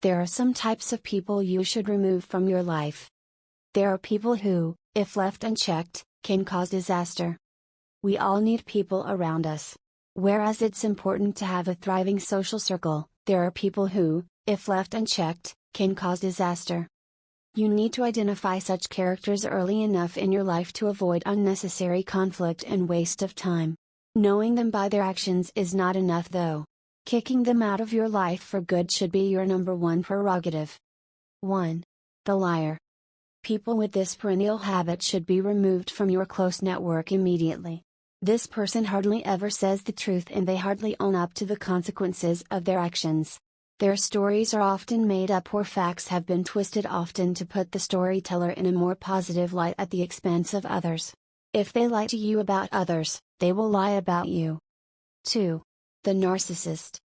There are some types of people you should remove from your life. There are people who, if left unchecked, can cause disaster. We all need people around us. Whereas it's important to have a thriving social circle, there are people who, if left unchecked, can cause disaster. You need to identify such characters early enough in your life to avoid unnecessary conflict and waste of time. Knowing them by their actions is not enough though. Kicking them out of your life for good should be your number one prerogative. 1. The liar. People with this perennial habit should be removed from your close network immediately. This person hardly ever says the truth and they hardly own up to the consequences of their actions. Their stories are often made up or facts have been twisted often to put the storyteller in a more positive light at the expense of others. If they lie to you about others, they will lie about you. 2. The narcissist.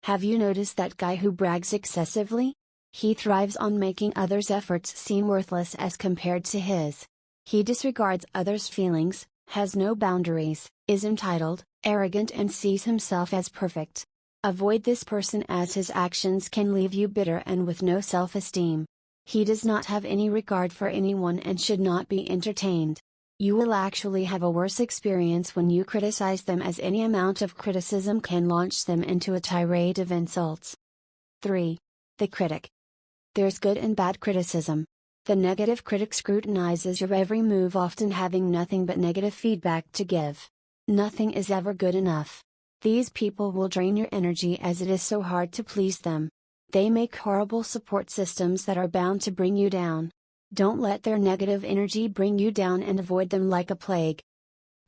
Have you noticed that guy who brags excessively? He thrives on making others' efforts seem worthless as compared to his. He disregards others' feelings, has no boundaries, is entitled, arrogant and sees himself as perfect. Avoid this person as his actions can leave you bitter and with no self-esteem. He does not have any regard for anyone and should not be entertained. You will actually have a worse experience when you criticize them, as any amount of criticism can launch them into a tirade of insults. 3. The critic. There's good and bad criticism. The negative critic scrutinizes your every move, often having nothing but negative feedback to give. Nothing is ever good enough. These people will drain your energy as it is so hard to please them. They make horrible support systems that are bound to bring you down. Don't let their negative energy bring you down and avoid them like a plague.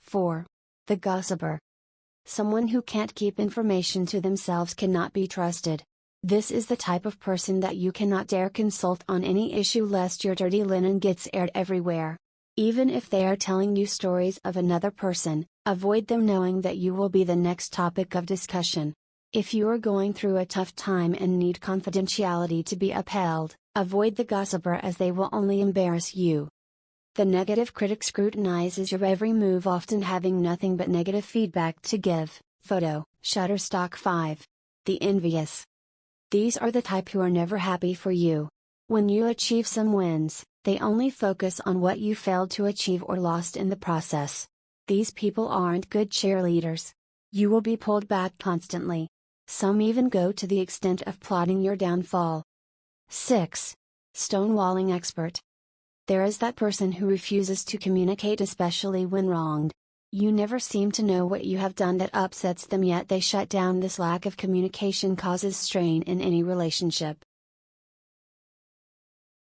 4. The gossiper. Someone who can't keep information to themselves cannot be trusted. This is the type of person that you cannot dare consult on any issue lest your dirty linen gets aired everywhere. Even if they are telling you stories of another person, avoid them knowing that you will be the next topic of discussion. If you are going through a tough time and need confidentiality to be upheld, avoid the gossiper as they will only embarrass you. The negative critic scrutinizes your every move, often having nothing but negative feedback to give. Photo, Shutterstock 5. The envious. These are the type who are never happy for you. When you achieve some wins, they only focus on what you failed to achieve or lost in the process. These people aren't good cheerleaders. You will be pulled back constantly. Some even go to the extent of plotting your downfall. 6. Stonewalling expert. There is that person who refuses to communicate, especially when wronged. You never seem to know what you have done that upsets them, yet they shut down. This lack of communication causes strain in any relationship.